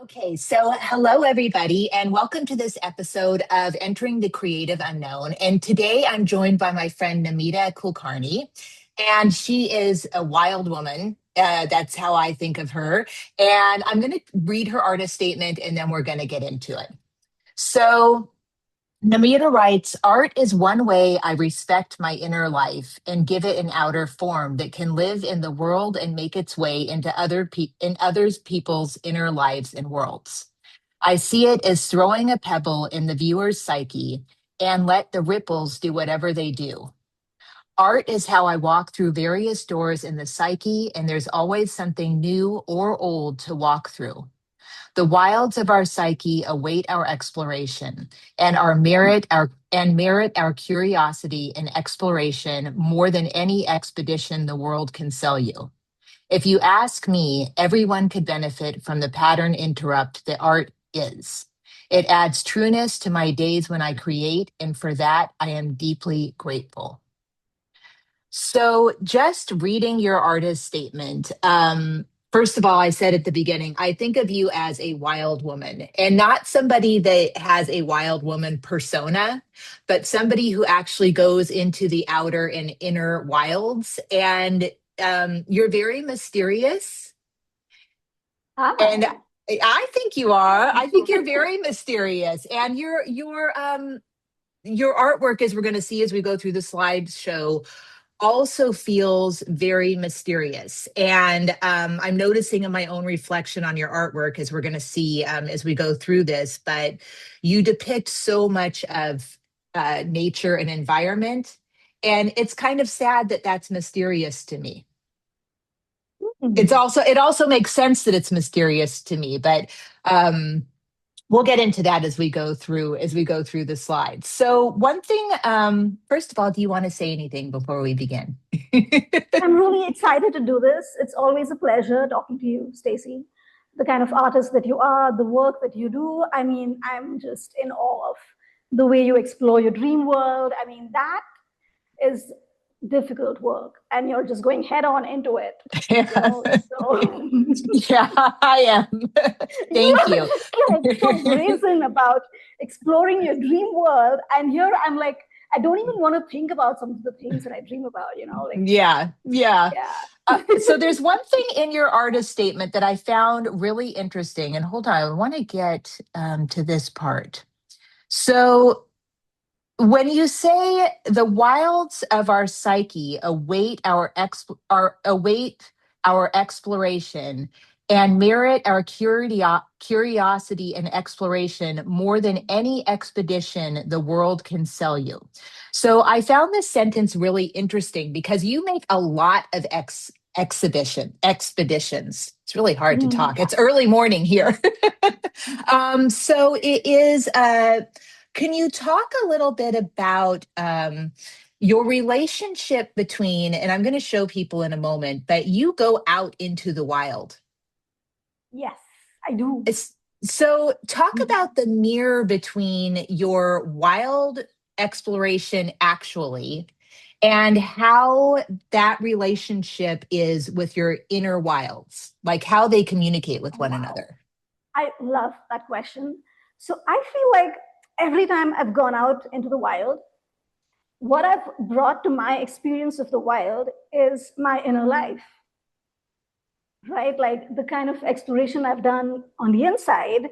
Okay, so hello everybody, and welcome to this episode of Entering the Creative Unknown. And today I'm joined by my friend Namita Kulkarni, and she is a wild woman. That's how I think of her. And I'm going to read her artist statement and then we're going to get into it. So, Namita writes, art is one way I respect my inner life and give it an outer form that can live in the world and make its way into others people's inner lives and worlds. I see it as throwing a pebble in the viewer's psyche and let the ripples do whatever they do. Art is how I walk through various doors in the psyche, and there's always something new or old to walk through. The wilds of our psyche await our exploration and merit our curiosity and exploration more than any expedition the world can sell you. If you ask me, everyone could benefit from the pattern interrupt that art is. It adds trueness to my days when I create, and for that I am deeply grateful. So, just reading your artist statement, first of all, I said at the beginning, I think of you as a wild woman and not somebody that has a wild woman persona, but somebody who actually goes into the outer and inner wilds. And you're very mysterious. And Hi. I think you are. I think you're very mysterious. And your artwork, as we're going to see as we go through the slideshow, also feels very mysterious. And I'm noticing in my own reflection on your artwork, as we're going to see as we go through this, but you depict so much of nature and environment. And it's kind of sad that that's mysterious to me. Hmm. It also makes sense that it's mysterious to me, but um, we'll get into that as we go through the slides. So one thing, first of all, do you want to say anything before we begin? I'm really excited to do this. It's always a pleasure talking to you, Stacey. The kind of artist that you are, the work that you do. I mean, I'm just in awe of the way you explore your dream world. I mean, that is difficult work, and you're just going head on into it. You Yeah, know, so yeah, I am. you Thank are you. just like so brazen about exploring your dream world, and here I'm like, I don't even want to think about some of the things that I dream about. Like Yeah, yeah. yeah. So there's one thing in your artist statement that I found really interesting. And hold on, I want to get to this part. So when you say the wilds of our psyche await our exploration and merit our curiosity and exploration more than any expedition the world can sell you. So I found this sentence really interesting because you make a lot of expeditions. It's really hard to talk. Yeah. It's early morning here. So it is can you talk a little bit about your relationship between, and I'm going to show people in a moment, but you go out into the wild. Yes, I do. So talk about the mirror between your wild exploration actually and how that relationship is with your inner wilds, like how they communicate with Oh, one wow. another. I love that question. So I feel like every time I've gone out into the wild, what I've brought to my experience of the wild is my inner life, right? Like the kind of exploration I've done on the inside,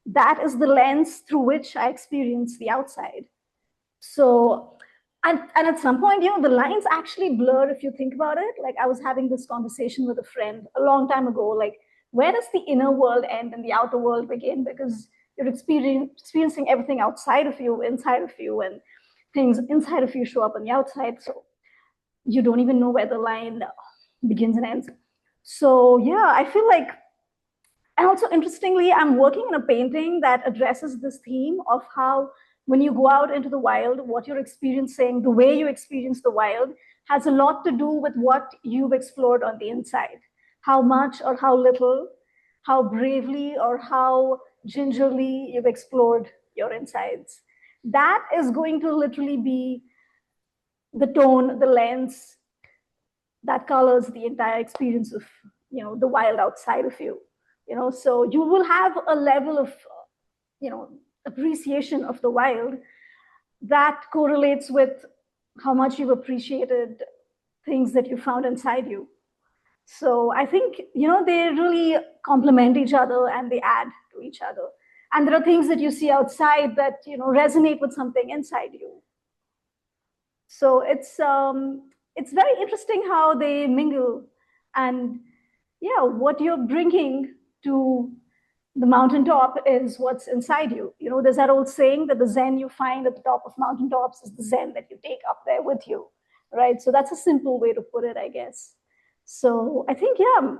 that is the lens through which I experience the outside. So, and at some point, the lines actually blur if you think about it. Like I was having this conversation with a friend a long time ago, like where does the inner world end and the outer world begin? Because you're experiencing everything outside of you, inside of you, and things inside of you show up on the outside. So you don't even know where the line begins and ends. So yeah, I feel like, and also interestingly, I'm working on a painting that addresses this theme of how when you go out into the wild, what you're experiencing, the way you experience the wild, has a lot to do with what you've explored on the inside. How much or how little, how bravely or how gingerly you've explored your insides. That is going to literally be the tone, the lens that colors the entire experience of the wild outside of you. So you will have a level of you know appreciation of the wild that correlates with how much you've appreciated things that you found inside you. So I think they really complement each other and they add to each other. And there are things that you see outside that resonate with something inside you. So it's very interesting how they mingle, and yeah, what you're bringing to the mountaintop is what's inside you. There's that old saying that the Zen you find at the top of mountaintops is the Zen that you take up there with you, right? So that's a simple way to put it, I guess. So I think, yeah,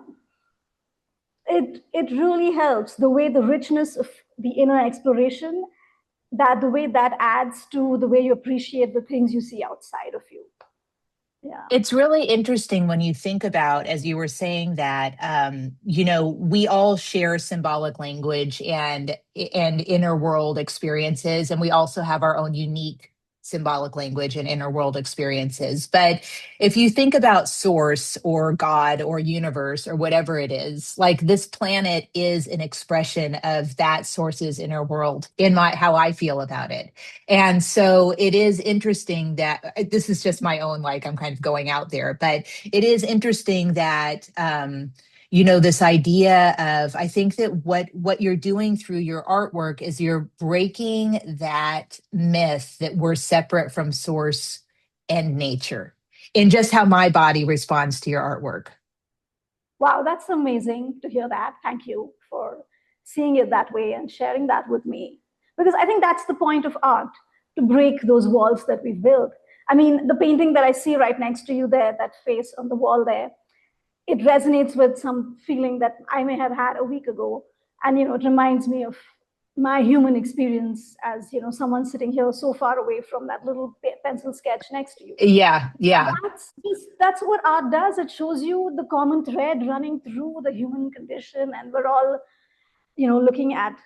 it really helps the way the richness of the inner exploration, that the way that adds to the way you appreciate the things you see outside of you. Yeah. It's really interesting when you think about, as you were saying, that we all share symbolic language and inner world experiences, and we also have our own unique symbolic language and inner world experiences. But if you think about source or God or universe or whatever it is, like this planet is an expression of that source's inner world in my how I feel about it. And so it is interesting that this is just my own, like, I'm kind of going out there, but it is interesting that, this idea of, I think that what you're doing through your artwork is you're breaking that myth that we're separate from source and nature in just how my body responds to your artwork. Wow, that's amazing to hear that. Thank you for seeing it that way and sharing that with me. Because I think that's the point of art, to break those walls that we've built. I mean, the painting that I see right next to you there, that face on the wall there, it resonates with some feeling that I may have had a week ago. And, it reminds me of my human experience as, someone sitting here so far away from that little pencil sketch next to you. Yeah, yeah. That's what art does. It shows you the common thread running through the human condition, and we're all, looking at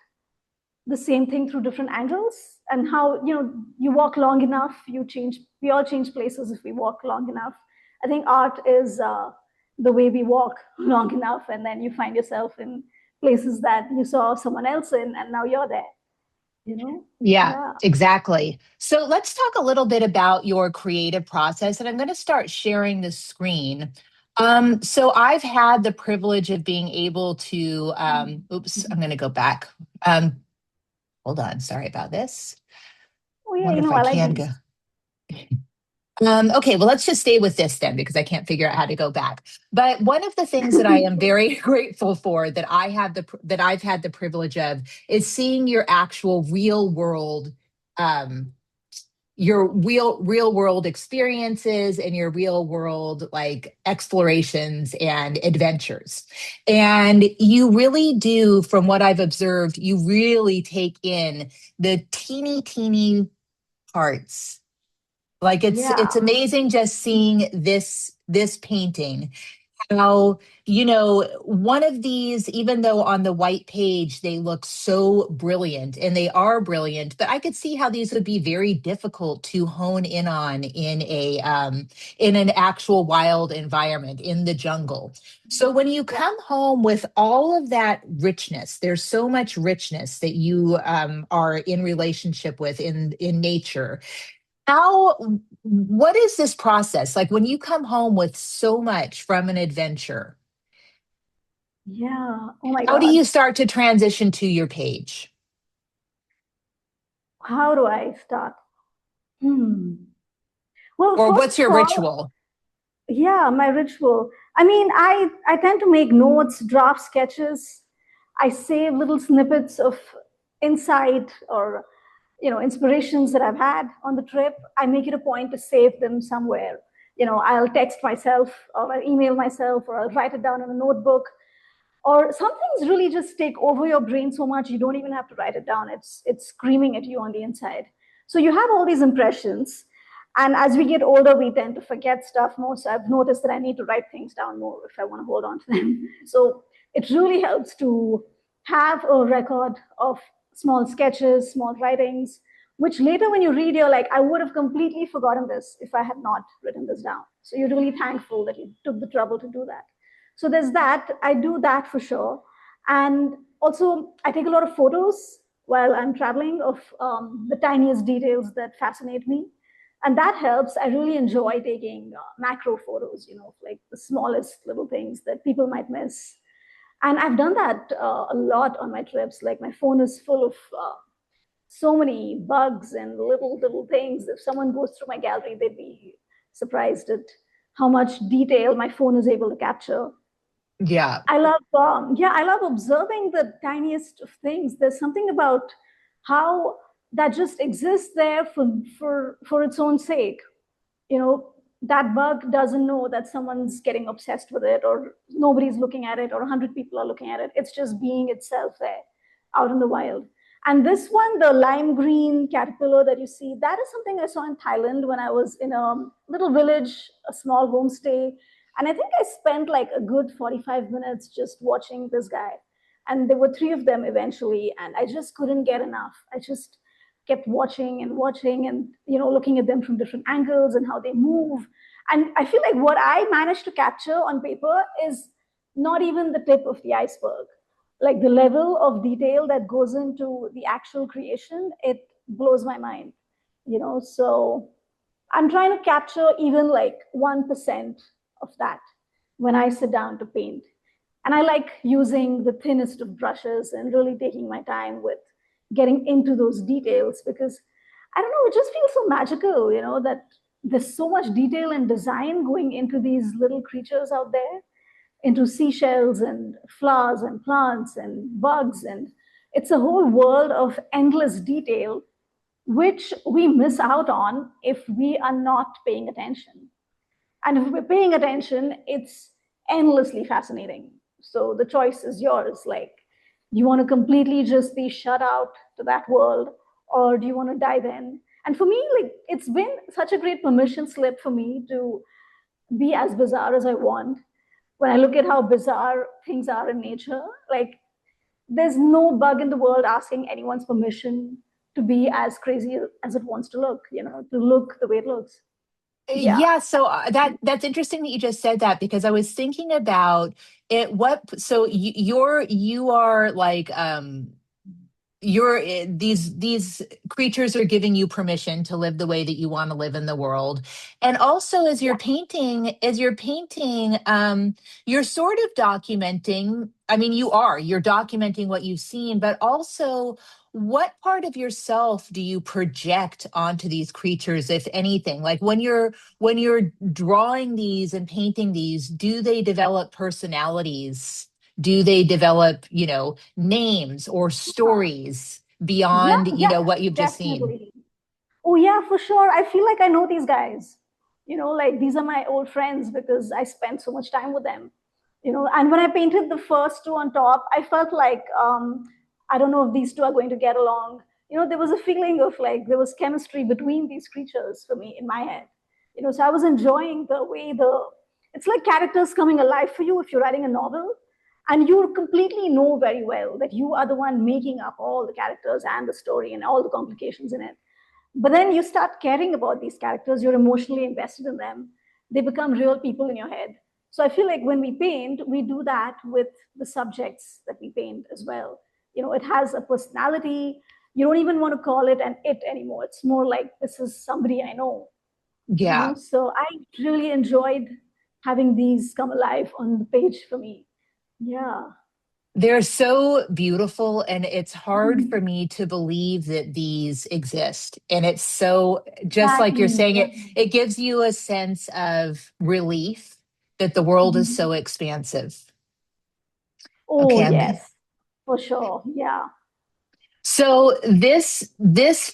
the same thing through different angles. And how you walk long enough, you change. We all change places if we walk long enough. I think art is the way we walk long enough, and then you find yourself in places that you saw someone else in, and now you're there. Yeah, Yeah. exactly. So let's talk a little bit about your creative process, and I'm going to start sharing the screen. So I've had the privilege of being able to, oops, I'm going to go back. Hold on, sorry about this. Oh I yeah, wonder if I I like can go. these. Okay, well, let's just stay with this then because I can't figure out how to go back. But one of the things that I am very grateful for that I've had the privilege of is seeing your actual real world, um, your real world experiences and your real world like explorations and adventures. And you really do, from what I've observed, you really take in the teeny parts, like it's Yeah. amazing just seeing this painting, how one of these, even though on the white page they look so brilliant, and they are brilliant, but I could see how these would be very difficult to hone in on in an actual wild environment in the jungle. So when you Yeah. come home with all of that richness, there's so much richness that you are in relationship with in nature. How, what is this process? Like when you come home with so much from an adventure, Yeah. Oh my how do God. you start to transition to your page? How do I start? Hmm. Well, Or first what's of your all, ritual? yeah, my ritual. I mean, I tend to make notes, draft sketches. I save little snippets of insight or inspirations that I've had on the trip. I make it a point to save them somewhere. I'll text myself or I'll email myself or I'll write it down in a notebook. Or some things really just take over your brain so much you don't even have to write it down. It's screaming at you on the inside. So you have all these impressions, and as we get older we tend to forget stuff more. So I've noticed that I need to write things down more if I want to hold on to them. So it really helps to have a record of small sketches, small writings, which later when you read, you're like, I would have completely forgotten this if I had not written this down. So you're really thankful that you took the trouble to do that. So there's that. I do that for sure. And also, I take a lot of photos while I'm traveling of the tiniest details that fascinate me. And that helps. I really enjoy taking macro photos, like the smallest little things that people might miss. And I've done that a lot on my trips. Like my phone is full of so many bugs and little things. If someone goes through my gallery, they'd be surprised at how much detail my phone is able to capture. Yeah. I love observing the tiniest of things. There's something about how that just exists there for its own sake. That bug doesn't know that someone's getting obsessed with it, or nobody's looking at it, or 100 people are looking at it. It's just being itself there out in the wild. And this one, the lime green caterpillar that you see, that is something I saw in Thailand when I was in a little village, a small homestay. And I think I spent like a good 45 minutes just watching this guy. And there were three of them eventually, and I just couldn't get enough. I just kept watching and looking at them from different angles and how they move. And I feel like what I managed to capture on paper is not even the tip of the iceberg. Like the level of detail that goes into the actual creation, it blows my mind. So I'm trying to capture even like 1% of that when I sit down to paint. And I like using the thinnest of brushes and really taking my time with getting into those details, because I don't know, it just feels so magical, that there's so much detail and design going into these little creatures out there, into seashells and flowers and plants and bugs. And it's a whole world of endless detail, which we miss out on if we are not paying attention. And if we're paying attention, it's endlessly fascinating. So the choice is yours. Like, you want to completely just be shut out to that world, or do you want to dive in? And for me, like, it's been such a great permission slip for me to be as bizarre as I want. When I look at how bizarre things are in nature, like, there's no bug in the world asking anyone's permission to be as crazy as it wants to look, to look the way it looks. Yeah. Yeah, so that's interesting that you just said that, because I was thinking about it. So you are like you're these creatures are giving you permission to live the way that you want to live in the world. And also, Yeah. as you're painting, you're sort of documenting. I mean, you're documenting what you've seen, but also, what part of yourself do you project onto these creatures, if anything? Like when you're drawing these and painting these, do they develop personalities? Do they develop, names or stories Yeah, beyond, yeah, what you've just seen? definitely. Oh, yeah, for sure. I feel like I know these guys. Like these are my old friends because I spent so much time with them. And when I painted the first two on top, I felt like I don't know if these two are going to get along. There was a feeling of like there was chemistry between these creatures for me in my head. So I was enjoying the way it's like characters coming alive for you if you're writing a novel, and you completely know very well that you are the one making up all the characters and the story and all the complications in it. But then you start caring about these characters, you're emotionally invested in them, they become real people in your head. So I feel like when we paint, we do that with the subjects that we paint as well. It has a personality. You don't even want to call it an it anymore. It's more like this is somebody I know. Yeah. So I really enjoyed having these come alive on the page for me. Yeah. They're so beautiful, and it's hard for Mhm. me to believe that these exist. And it's so, just like you're Exactly. saying, Yeah. it gives you a sense of relief that the world is so Mhm. expansive. Oh, Okay, yes, for sure. Yeah. so this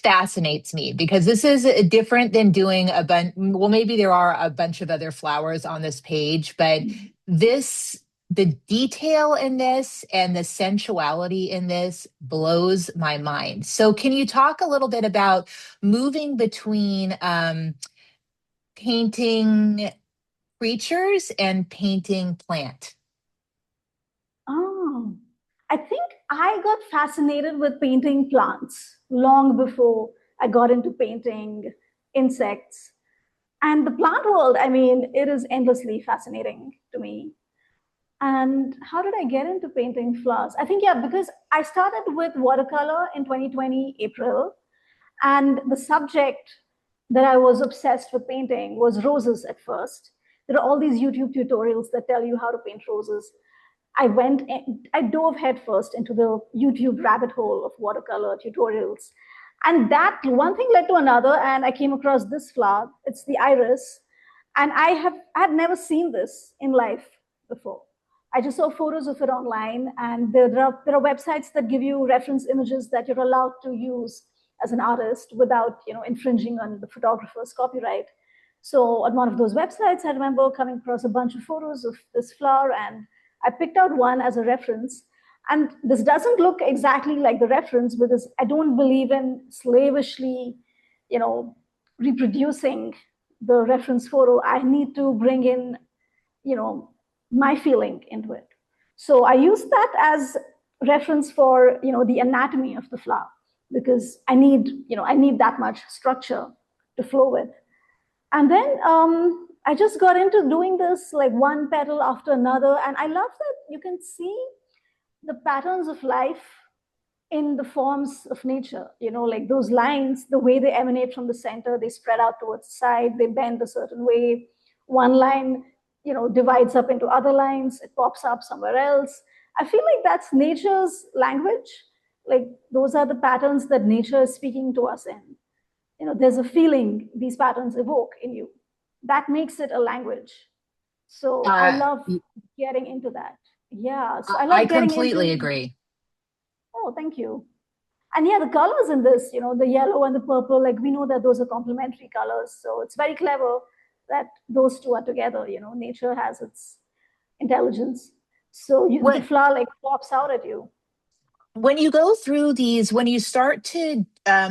fascinates me, because this is different than doing a bunch. Well, maybe there are a bunch of other flowers on this page, but this the detail in this and the sensuality in this blows my mind. So can you talk a little bit about moving between painting creatures and painting plant? Oh, I think I got fascinated with painting plants long before I got into painting insects. And the plant world, I mean, it is endlessly fascinating to me. And how did I get into painting flowers? I think, yeah, because I started with watercolor in 2020, April. And the subject that I was obsessed with painting was roses at first. There are all these YouTube tutorials that tell you how to paint roses. I dove headfirst into the YouTube rabbit hole of watercolor tutorials. And that one thing led to another, and I came across this flower. It's the iris. And I had never seen this in life before. I just saw photos of it online, and there are websites that give you reference images that you're allowed to use as an artist without infringing on the photographer's copyright. So on one of those websites, I remember coming across a bunch of photos of this flower, and I picked out one as a reference. And this doesn't look exactly like the reference because I don't believe in slavishly, you know, reproducing the reference photo. I need to bring in, you know, my feeling into it. So I use that as reference for, the anatomy of the flower because I need that much structure to flow with. And then I just got into doing this like one petal after another. And I love that you can see the patterns of life in the forms of nature, like those lines, the way they emanate from the center, they spread out towards the side, they bend a certain way. One line, divides up into other lines, it pops up somewhere else. I feel like that's nature's language. Like those are the patterns that nature is speaking to us in. There's a feeling these patterns evoke in you. That makes it a language. So I Uh, love getting into that. Yeah. So I I love getting completely into, agree. oh, thank you. And yeah, the colors in this, the yellow and the purple, like we know that those are complementary colors. So it's very clever that those two are together. Nature has its intelligence. So the What flower like pops out at you. when you go through these, when you start to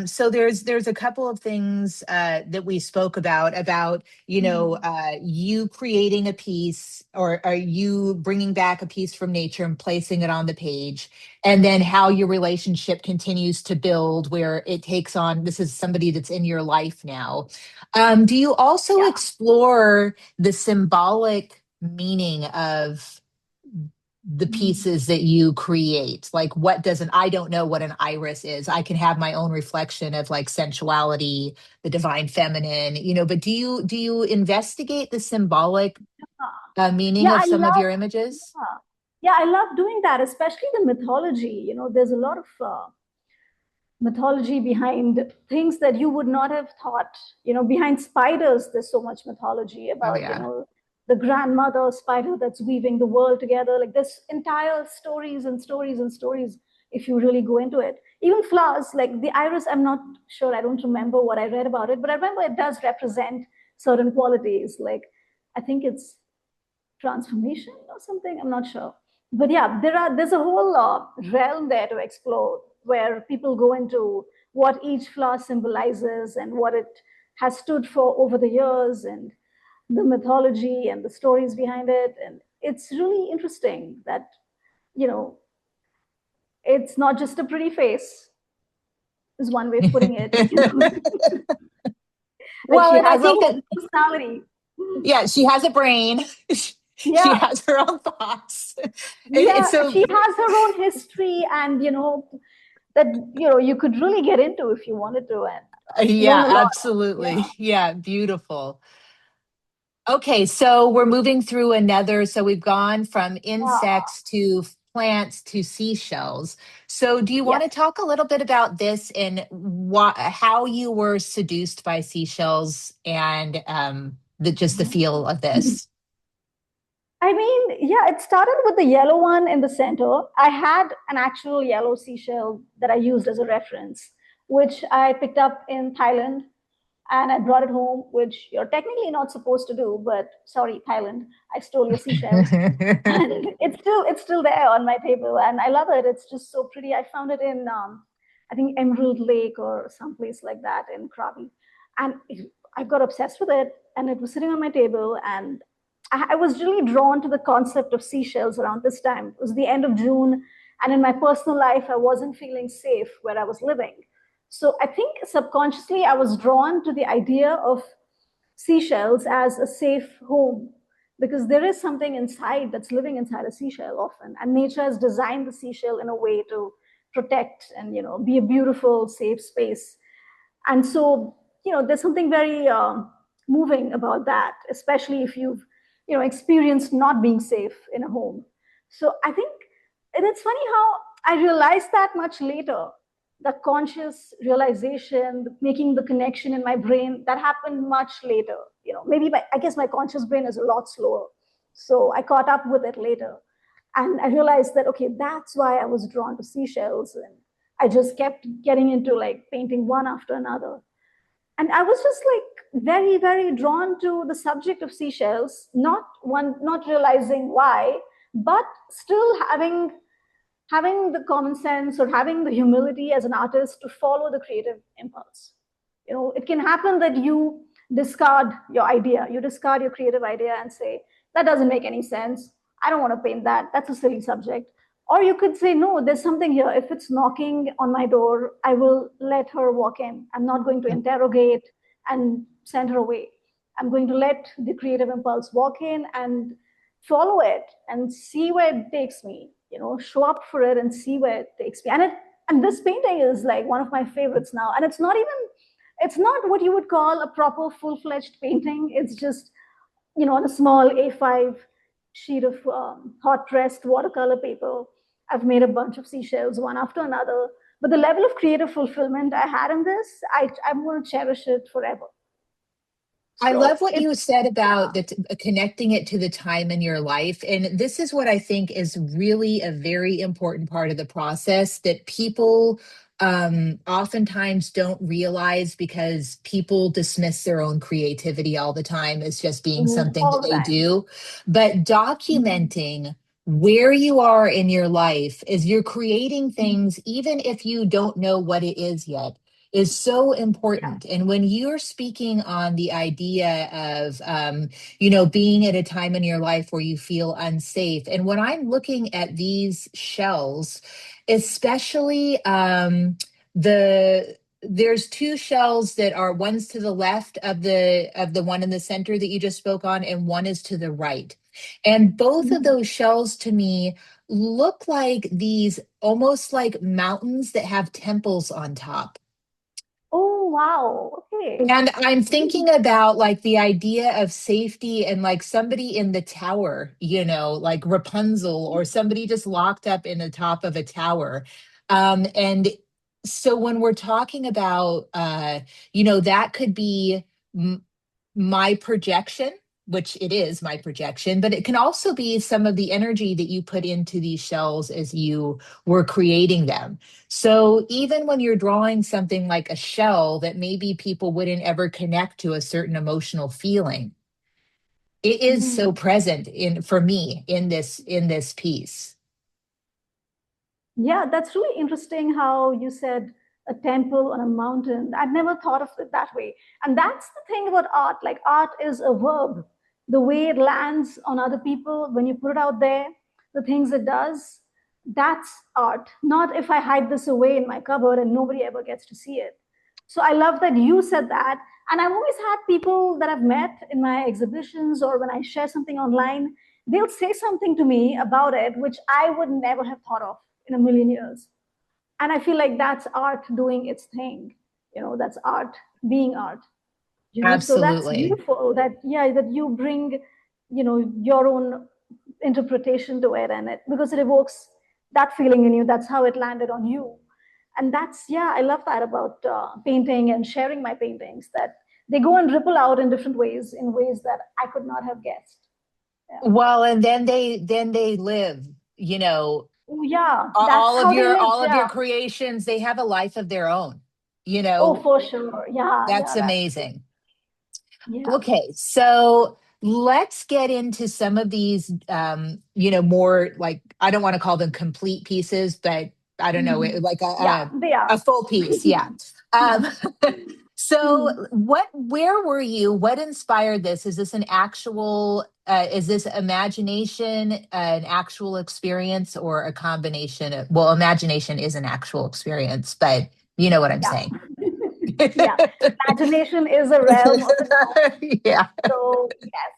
so there's a couple of things that we spoke about Mhm. you creating a piece, or are you bringing back a piece from nature and placing it on the page, and then how your relationship continues to build where it takes on, this is somebody that's in your life now. Do you also Yeah. explore the symbolic meaning of the Mhm. pieces that you create? Like, what doesn't, I don't know what an iris is. I can have my own reflection of like sensuality, the divine feminine, but do you investigate the symbolic meaning Yeah, of I some of love, your images? yeah. Yeah, I love doing that, especially the mythology. There's a lot of mythology behind things that you would not have thought. Behind spiders, there's so much mythology Oh about, yeah. the grandmother spider that's weaving the world together. Like there's entire stories and stories and stories if you really go into it. Even flowers, like the iris, I'm not sure, I don't remember what I read about it, but I remember it does represent certain qualities. Like I think it's transformation or something. I'm not sure, but yeah, there's a whole realm there to explore where people go into what each flower symbolizes and what it has stood for over the years and the mythology and the stories behind it. And it's really interesting that you know it's not just a pretty face is one way of putting it. Like Well, she and I has her think own that, personality. yeah, she has a brain. She Yeah, has her own thoughts. It's yeah, so, she has her own history, and that you could really get into if you wanted to and learn yeah, a lot. Yeah, absolutely. Yeah, beautiful. Okay, so we're moving through another. So we've gone from yeah, insects to plants to seashells. So do you yeah. want to talk a little bit about this and how you were seduced by seashells and just the feel of this? I mean, yeah, it started with the yellow one in the center. I had an actual yellow seashell that I used as a reference, which I picked up in Thailand and I brought it home, which you're technically not supposed to do, but sorry, Thailand, I stole your seashells. And it's still there on my table, and I love it. It's just so pretty. I found it in I think Emerald Lake or someplace like that in Krabi, and I got obsessed with it. And it was sitting on my table, and I was really drawn to the concept of seashells around this time. It was the end of June, and in my personal life, I wasn't feeling safe where I was living. So I think subconsciously, I was drawn to the idea of seashells as a safe home because there is something inside that's living inside a seashell often, and nature has designed the seashell in a way to protect and be a beautiful safe space. And so there's something very moving about that, especially if you've experienced not being safe in a home. So I think, and it's funny how I realized that much later, the conscious realization, making the connection in my brain, that happened much later. Maybe I guess my conscious brain is a lot slower, so I caught up with it later. And I realized that, okay, that's why I was drawn to seashells, and I just kept getting into like painting one after another. And I was just like very, very drawn to the subject of seashells, not realizing why, but still having the common sense or having the humility as an artist to follow the creative impulse. It can happen that you discard your idea, you discard your creative idea and say, that doesn't make any sense. I don't want to paint that. That's a silly subject. Or you could say, no, there's something here. If it's knocking on my door, I will let her walk in. I'm not going to interrogate and send her away. I'm going to let the creative impulse walk in and follow it and see where it takes me. Show up for it and see where it takes me. And this painting is like one of my favorites now. And it's not what you would call a proper full-fledged painting. It's just on a small A5 sheet of hot pressed watercolor paper. I've made a bunch of seashells one after another. But the level of creative fulfillment I had in this, I'm going to cherish it forever. I So love what you said about yeah. connecting it to the time in your life. And this is what I think is really a very important part of the process that people oftentimes don't realize because people dismiss their own creativity all the time as just being something All that the they time. do. But Mhm. documenting where you are in your life as you're creating Mhm. things, even if you don't know what it is yet, is so Yeah. important. And when you're speaking on the idea of, being at a time in your life where you feel unsafe, and when I'm looking at these shells, especially there's two shells that are one's to the left of the one in the center that you just spoke on, and one is to the right. And both of Mhm. those shells to me look like these almost like mountains that have temples on top. Oh, wow. Okay. And I'm thinking about like the idea of safety and like somebody in the tower, like Rapunzel or somebody just locked up in the top of a tower. And so when we're talking about, that could be my projection, which it is my projection, but it can also be some of the energy that you put into these shells as you were creating them. So even when you're drawing something like a shell that maybe people wouldn't ever connect to a certain emotional feeling, it is so Mhm. present in for me in this piece. Yeah, that's really interesting how you said a temple on a mountain. I'd never thought of it that way. And that's the thing about art. Like, art is a verb. The way it lands on other people, when you put it out there, the things it does, that's art. Not if I hide this away in my cupboard and nobody ever gets to see it. So I love that you said that. And I've always had people that I've met in my exhibitions or when I share something online, they'll say something to me about it, which I would never have thought of in a million years. And I feel like that's art doing its thing. That's art being art. So that's Absolutely. beautiful that, yeah, that you bring, your own interpretation to it, and it, because it evokes that feeling in you. That's how it landed on you. And that's, yeah, I love that about painting and sharing my paintings, that they go and ripple out in different ways, in ways that I could not have guessed. Yeah. Well, and then they live, you know, Oh, yeah, that's all of how they your live. all of Yeah. your creations, they have a life of their own. Oh, for sure. Yeah, That's yeah, that's true. amazing. Yeah. Okay, so let's get into some of these, more like I don't want to call them complete pieces, but I don't know, Mhm. like Yeah, they a are. full piece. Yeah. Um, Yeah. so Mhm. where were you? What inspired this? Is this an actual, is this imagination, an actual experience, or a combination of, well, imagination is an actual experience, but you know what I'm Yeah. saying. Yeah. Imagination is a realm of its own. Yeah. So, yes.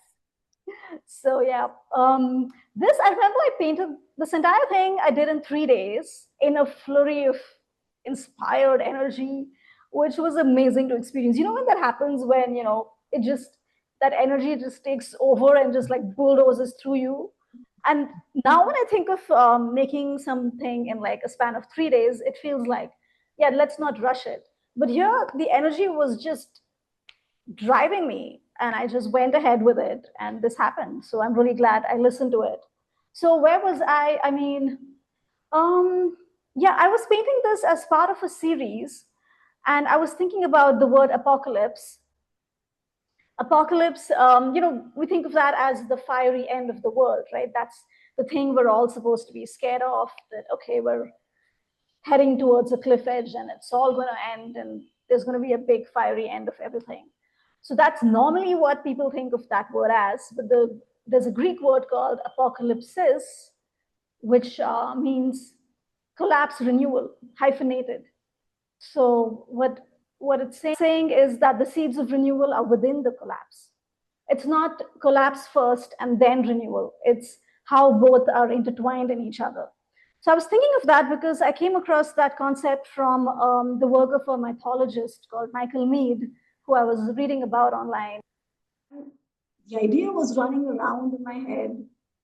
So yeah, this I remember I painted this entire thing I did in 3 days in a flurry of inspired energy, which was amazing to experience. You know when that happens when it just that energy just takes over and just like bulldozes through you. And now when I think of making something in like a span of 3 days, it feels like yeah, let's not rush it. But here the energy was just driving me and I just went ahead with it and this happened. So I'm really glad I listened to it. So where was I mean, um yeah, I was painting this as part of a series and I was thinking about the word apocalypse. Apocalypse, we think of that as the fiery end of the world, right? That's the thing we're all supposed to be scared of, that okay, we're heading towards a cliff edge and it's all going to end and there's going to be a big fiery end of everything. So that's normally what people think of that word as, but there's a Greek word called apocalypsis, which means collapse renewal, hyphenated. So what it's saying is that the seeds of renewal are within the collapse. It's not collapse first and then renewal. It's how both are intertwined in each other. So I was thinking of that because I came across that concept from the work of a mythologist called Michael Meade, who I was reading about online. The idea was running around in my head,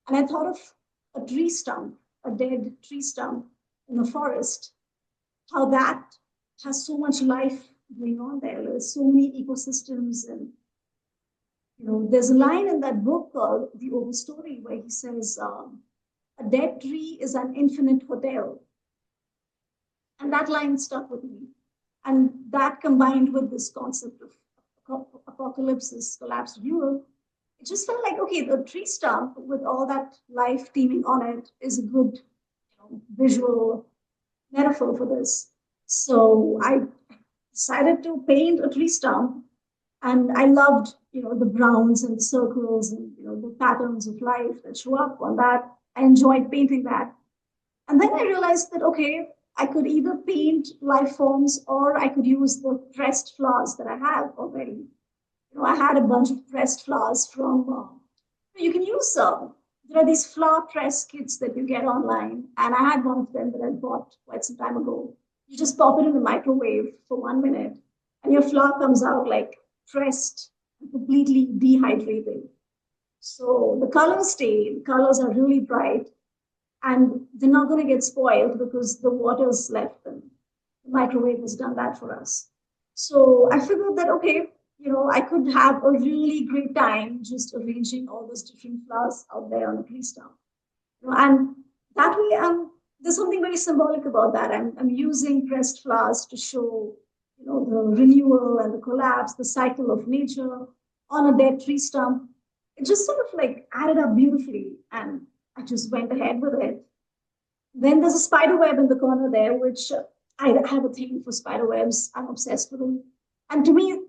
and I thought of a tree stump, a dead tree stump in the forest, how that has so much life going on there. There's so many ecosystems, and there's a line in that book called The Overstory where he says, "A dead tree is an infinite hotel," and that line stuck with me. And that combined with this concept of apocalypse, collapse, renewal, it just felt like okay, the tree stump with all that life teeming on it is a good visual metaphor for this. So I decided to paint a tree stump, and I loved the browns and the circles and the patterns of life that show up on that. I enjoyed painting that, and then I realized that okay, I could either paint life forms or I could use the pressed flowers that I have already. I had a bunch of pressed flowers from. You can use. There are these flower press kits that you get online, and I had one of them that I bought quite some time ago. You just pop it in the microwave for 1 minute, and your flower comes out like pressed and completely dehydrated. So the colors stay. The colors are really bright, and they're not going to get spoiled because the water's left them. The microwave has done that for us. So I figured that, okay, I could have a really great time just arranging all those different flowers out there on a tree stump. And that way, there's something very symbolic about that. I'm using pressed flowers to show, the renewal and the collapse, the cycle of nature on a dead tree stump. It just sort of like added up beautifully, and I just went ahead with it. Then there's a spider web in the corner there, which I have a thing for spider webs. I'm obsessed with them. And to me,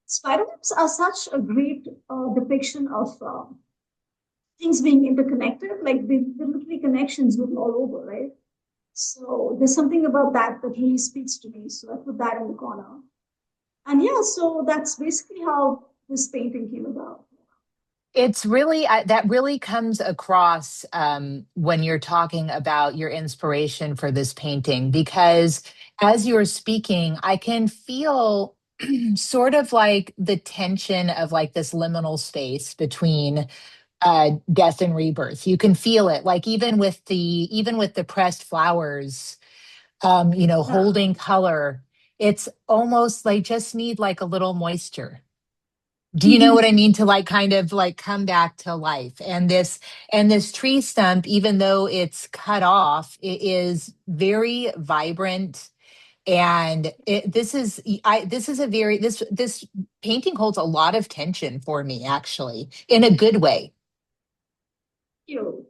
spider webs are such a great depiction of things being interconnected. Like the literally connections written all over, right? So there's something about that that really speaks to me. So I put that in the corner. And yeah, so that's basically how this painting came about. It's really that really comes across when you're talking about your inspiration for this painting, because as you're speaking, I can feel sort of like the tension of like this liminal space between death and rebirth. You can feel it, like even with the pressed flowers, Yeah. holding color. It's almost like just need like a little moisture. Do you know what I Mm-hmm. mean? To like kind of like come back to life. And this tree stump, even though it's cut off, it is very vibrant. And this is a very this painting holds a lot of tension for me, actually, in a good way. You.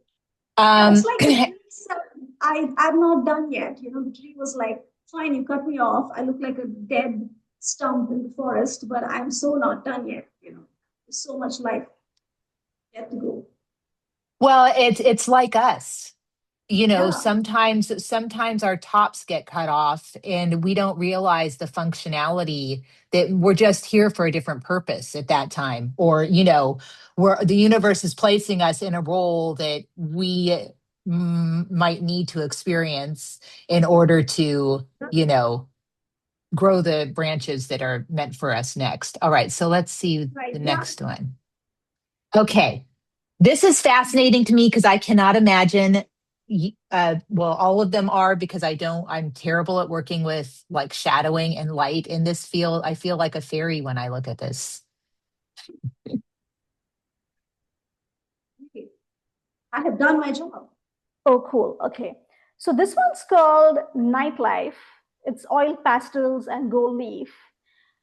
Yeah, it's Um, like the tree said, I'm not done yet. The tree was like, fine, you cut me off. I look like a dead stump in the forest, but I'm so not done yet. There's so much life yet to go. well, it's like us. Yeah, sometimes our tops get cut off and we don't realize the functionality, that we're just here for a different purpose at that time, or where the universe is placing us in a role that we might need to experience in order to grow the branches that are meant for us next. All right, so let's see right. the Yeah. next one. Okay, this is fascinating to me because I cannot imagine. Well, all of them are, because I'm terrible at working with like shadowing and light in this field. I feel like a fairy when I look at this. Okay. I have done my job. Oh, cool. Okay. So this one's called Nightlife. It's oil pastels and gold leaf.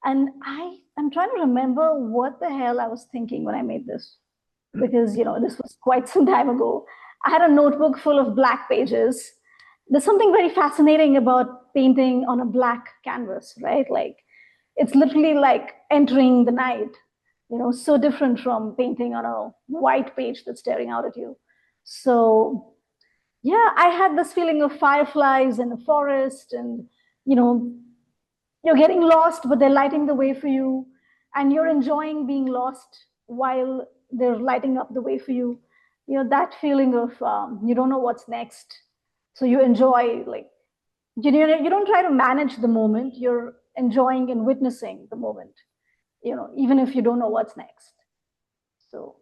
And I'm trying to remember what the hell I was thinking when I made this, because this was quite some time ago. I had a notebook full of black pages. There's something very fascinating about painting on a black canvas, right? Like it's literally like entering the night, so different from painting on a white page that's staring out at you. So yeah, I had this feeling of fireflies in the forest, and you know, you're getting lost, but they're lighting the way for you, and you're enjoying being lost while they're lighting up the way for you. That feeling of you don't know what's next, so you enjoy, like, you don't try to manage the moment. You're enjoying and witnessing the moment. Even if you don't know what's next. So,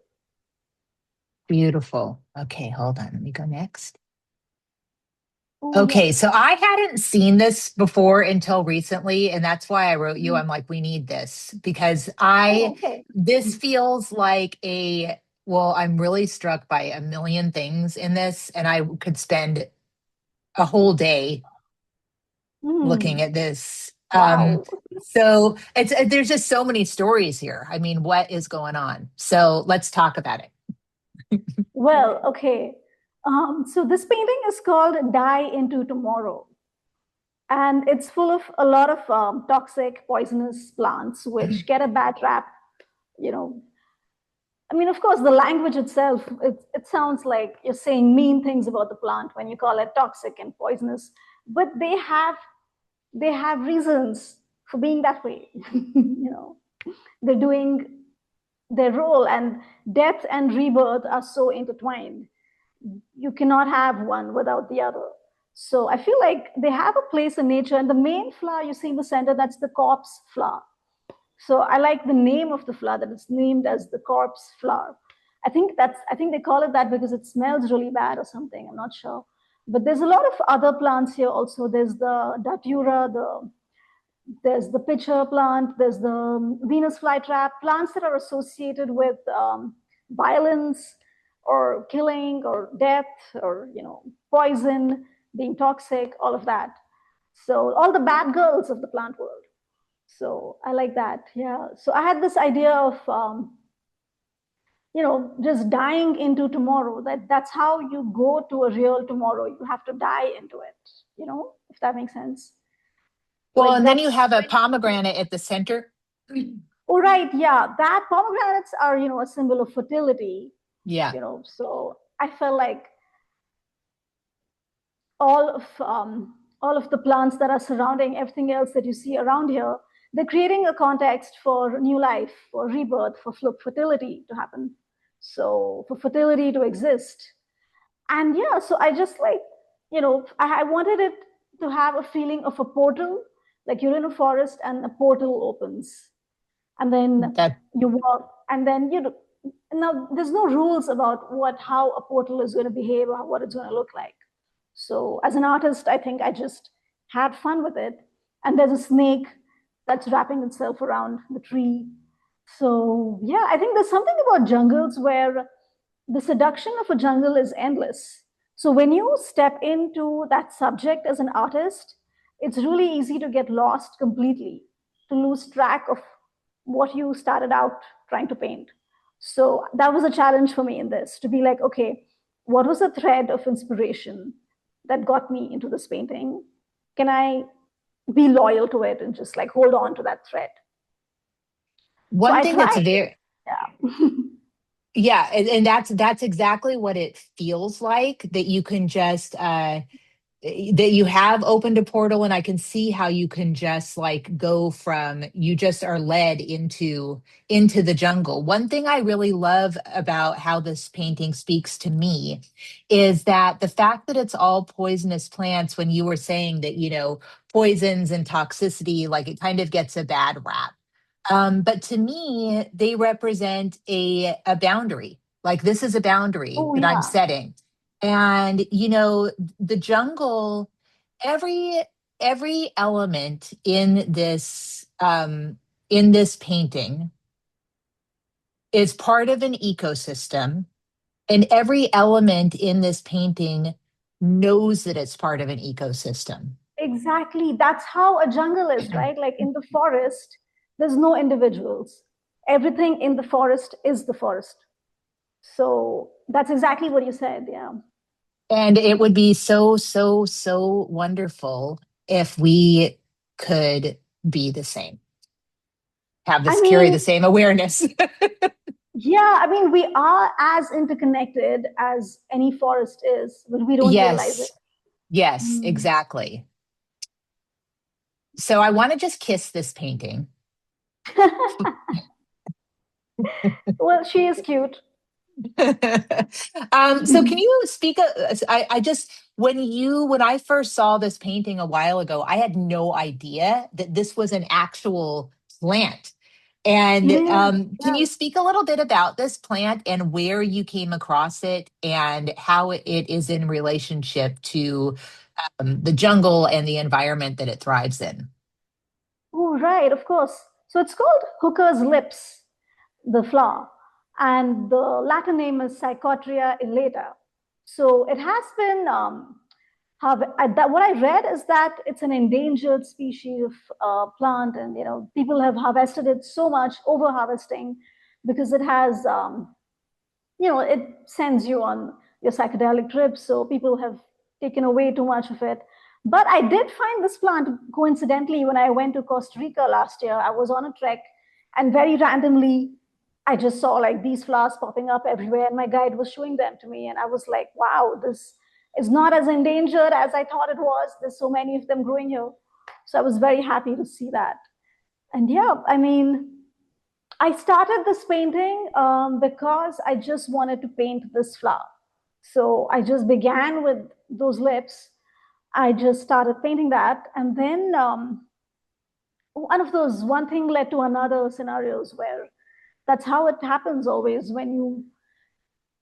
Beautiful. Okay, hold on. Let me go next. oh Okay, yes. so I hadn't seen this before until recently, and that's why I wrote you. Mm. I'm like, we need this because Oh, okay. this feels like well, I'm really struck by a million things in this, and I could spend a whole day looking Mm. at this. Wow. So there's just so many stories here. I mean, what is going on? So let's talk about it. Well, okay. So this painting is called Die Into Tomorrow. And it's full of a lot of toxic, poisonous plants, which get a bad rap. You know, I mean, of course, the language itself, it sounds like you're saying mean things about the plant when you call it toxic and poisonous, but they have reasons for being that way. They're doing their role, and death and rebirth are so intertwined. You cannot have one without the other. So I feel like they have a place in nature. And the main flower you see in the center, that's the corpse flower. So I like the name of the flower, that it's named as the corpse flower. I think they call it that because it smells really bad or something. I'm not sure. But there's a lot of other plants here also. There's the datura, there's the pitcher plant, there's the Venus flytrap, plants that are associated with violence or killing or death or poison, being toxic, all of that. So all the bad girls of the plant world. So I like that. Yeah. So I had this idea of just dying into tomorrow. That's how you go to a real tomorrow. You have to die into it. If that makes sense. Well, Like and then you that's have a pomegranate at the center. Oh, right. Yeah. That pomegranates are, a symbol of fertility, Yeah, so I felt like all of all of the plants that are surrounding everything else that you see around here, they're creating a context for new life, for rebirth, for fertility to happen. So for fertility to exist. And yeah, so I just like, I wanted it to have a feeling of a portal, like you're in a forest and a portal opens, and then that you walk, and then now there's no rules about how a portal is going to behave or what it's going to look like. So as an artist, I think I just had fun with it. And there's a snake that's wrapping itself around the tree. So yeah, I think there's something about jungles where the seduction of a jungle is endless. So when you step into that subject as an artist, it's really easy to get lost completely, to lose track of what you started out trying to paint. So that was a challenge for me in this, to be like, okay, what was the thread of inspiration that got me into this painting? Can I be loyal to it and just like hold on to that thread? So one I thing that's tried. very Yeah. Yeah, and that's exactly what it feels like, that you can just that you have opened a portal, and I can see how you can just like go from, you just are led into the jungle. One thing I really love about how this painting speaks to me is that the fact that it's all poisonous plants, when you were saying that, poisons and toxicity, like it kind of gets a bad rap. But to me, they represent a boundary. Like this is a boundary Oh that I'm yeah, setting. And the jungle, every every element in this painting is part of an ecosystem, and every element in this painting knows that it's part of an ecosystem. exactly. That's how a jungle is, right? Like in the forest, there's no individuals. Everything in the forest is the forest. So that's exactly what you said. Yeah. And it would be so, so, so wonderful if we could be the same, have I this, carry the mean, same awareness. yeah, I mean, we are as interconnected as any forest is, but we don't realize it. Yes, yes, Mm. exactly. So I want to just kiss this painting. Well, she is cute. So can you speak? I just, when I first saw this painting a while ago, I had no idea that this was an actual plant. It And is, can yeah. you speak a little bit about this plant and where you came across it and how it is in relationship to the jungle and the environment that it thrives in? Oh, right, of course. So it's called hooker's lips, the flower, and the Latin name is Psychotria elata. So it has been, what I read is that it's an endangered species of plant, and people have harvested it so much, over harvesting, because it has it sends you on your psychedelic trips. So people have taken away too much of it. But I did find this plant coincidentally when I went to Costa Rica last year. I was on a trek, and very randomly, I just saw like these flowers popping up everywhere, and my guide was showing them to me. And I was like, wow, this is not as endangered as I thought it was. There's so many of them growing here. So I was very happy to see that. And yeah, I mean, I started this painting because I just wanted to paint this flower. So I just began with those lips. I just started painting that. And then one of those one thing led to another scenarios where that's how it happens always when you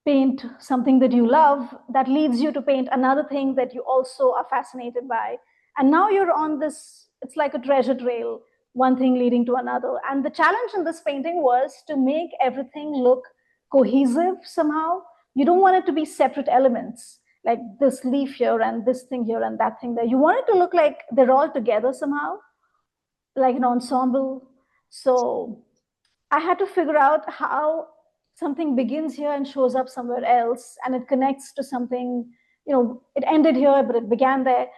paint something that you love, that leads you to paint another thing that you also are fascinated by. And now you're on this, it's like a treasure trail, one thing leading to another. And the challenge in this painting was to make everything look cohesive somehow. You don't want it to be separate elements, like this leaf here and this thing here and that thing there. You want it to look like they're all together somehow, like an ensemble. So I had to figure out how something begins here and shows up somewhere else, and it connects to something. It ended here, but it began there.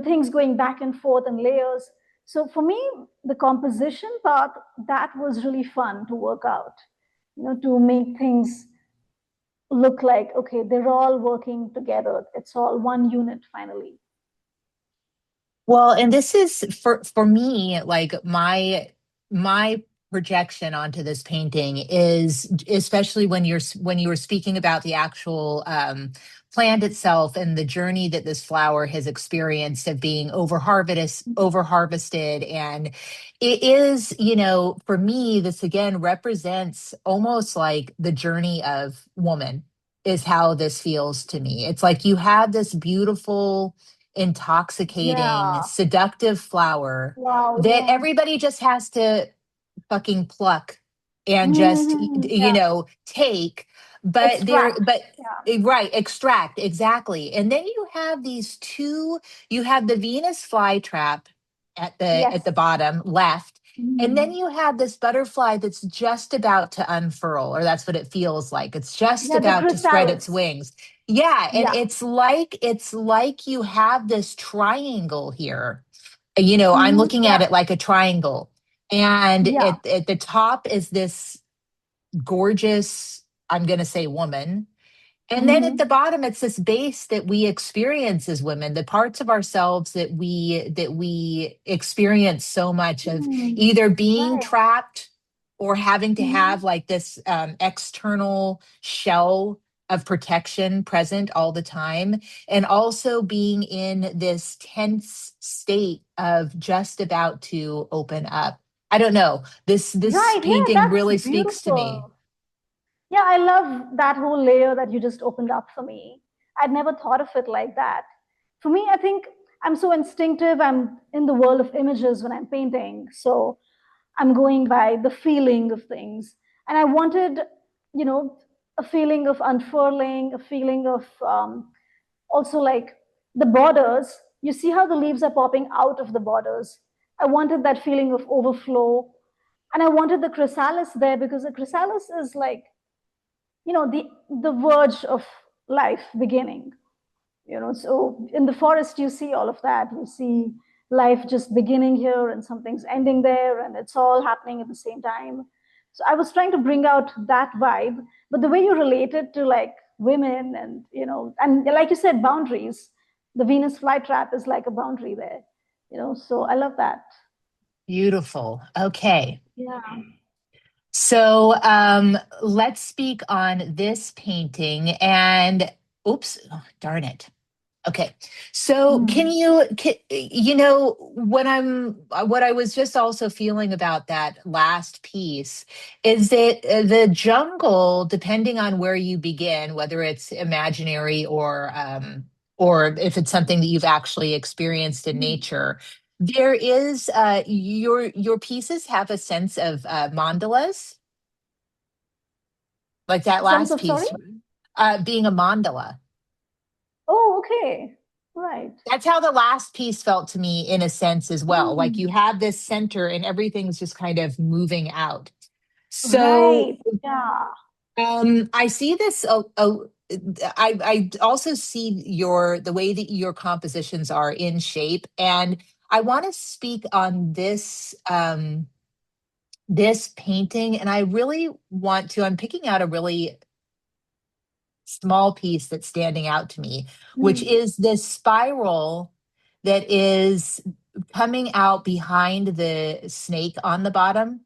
Things going back and forth and layers. So for me, the composition part, that was really fun to work out. To make things look like, okay, they're all working together. It's all one unit finally. Well, and this is for me, like my projection onto this painting is, especially when you were speaking about the actual plant itself and the journey that this flower has experienced of being over harvested. And it is, for me, this again represents almost like the journey of woman, is how this feels to me. It's like you have this beautiful, intoxicating, Yeah. seductive flower Wow. that Yeah. everybody just has to fucking pluck and just, Yeah. take. But Extract. Yeah. right, extract, exactly. And then you have the Venus flytrap Yes. at the bottom left. And then Mhm. you have this butterfly that's just about to unfurl, or that's what it feels like. It's just Yeah, the about to spread its chrysalis. wings. Yeah, and Yeah. it's like you have this triangle here. I'm looking at Yeah. it like a triangle. And Yeah. at the top is this gorgeous, I'm going to say woman. And then at Mm-hmm. the bottom, it's this base that we experience as women, the parts of ourselves that we experience so much of Mm, either being right. trapped or having to Mm-hmm. have like this external shell of protection present all the time, and also being in this tense state of just about to open up. I don't know. This Right. Yeah, painting that's really speaks to me. beautiful. Yeah, I love that whole layer that you just opened up for me. I'd never thought of it like that. For me, I think I'm so instinctive. I'm in the world of images when I'm painting. So I'm going by the feeling of things. And I wanted, you know, a feeling of unfurling, a feeling of also like the borders. You see how the leaves are popping out of the borders. I wanted that feeling of overflow. And I wanted the chrysalis there because the chrysalis is like, the verge of life beginning. So in the forest you see all of that. You see life just beginning here and something's ending there, and it's all happening at the same time. So I was trying to bring out that vibe, but the way you relate it to like women, and like you said, boundaries. The Venus flytrap is like a boundary there. So I love that. Beautiful. Okay. Yeah. So let's speak on this painting. And oops, oh, darn it. Okay. So Mm. what I was just also feeling about that last piece is that the jungle, depending on where you begin, whether it's imaginary or if it's something that you've actually experienced in Mm. nature, there is your pieces have a sense of mandalas, like that Sense last of sorry. piece, being a mandala. Oh, okay. Right. That's how the last piece felt to me in a sense as well. Like you Mm. have this center and everything's just kind of moving out. So Right. Yeah. I see this. I also see the way that your compositions are in shape, and I want to speak on this painting, and I really want to. I'm picking out a really small piece that's standing out to me, which Mm. is this spiral that is coming out behind the snake on the bottom.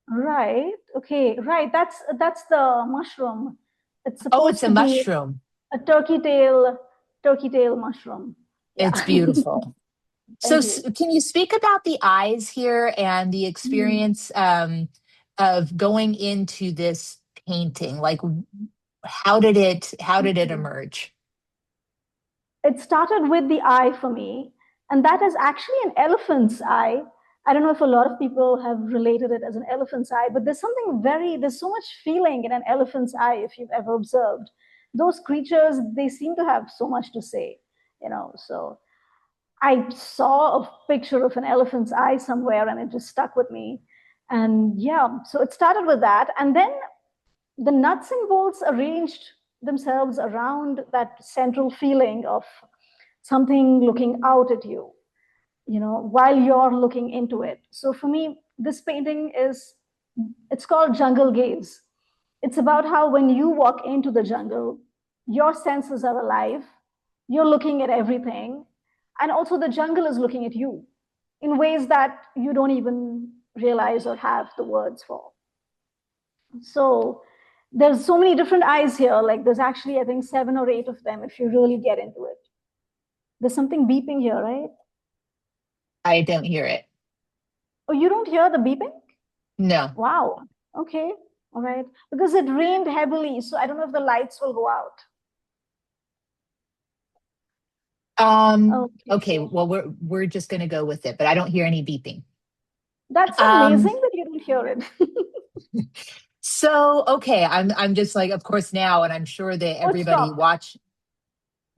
Right. Okay. Right. That's the mushroom. It's Oh, it's supposed a to be mushroom. a turkey tail mushroom. Yeah. It's beautiful. So, Thank you. can you speak about the eyes here and the Mm. experience of going into this painting? Like, how did it Mm. emerge? It started with the eye for me, and that is actually an elephant's eye. I don't know if a lot of people have related it as an elephant's eye, but there's so much feeling in an elephant's eye if you've ever observed. Those creatures, they seem to have so much to say. So I saw a picture of an elephant's eye somewhere and it just stuck with me. And yeah, so it started with that. And then the nuts and bolts arranged themselves around that central feeling of something looking out at you, while you're looking into it. So for me, this painting it's called Jungle Gaze. It's about how when you walk into the jungle, your senses are alive, you're looking at everything, and also the jungle is looking at you in ways that you don't even realize or have the words for. So there's so many different eyes here. Like there's actually, I think, 7 or 8 of them if you really get into it. There's something beeping here, right? I don't hear it. Oh, you don't hear the beeping? No. Wow. Okay. All right. Because it rained heavily, so I don't know if the lights will go out. Okay. Okay. Well, we're just going to go with it, but I don't hear any beeping. That's Um, amazing that you don't hear it. so okay, I'm just like, of course now, and I'm sure that Oh, it everybody stopped. watch.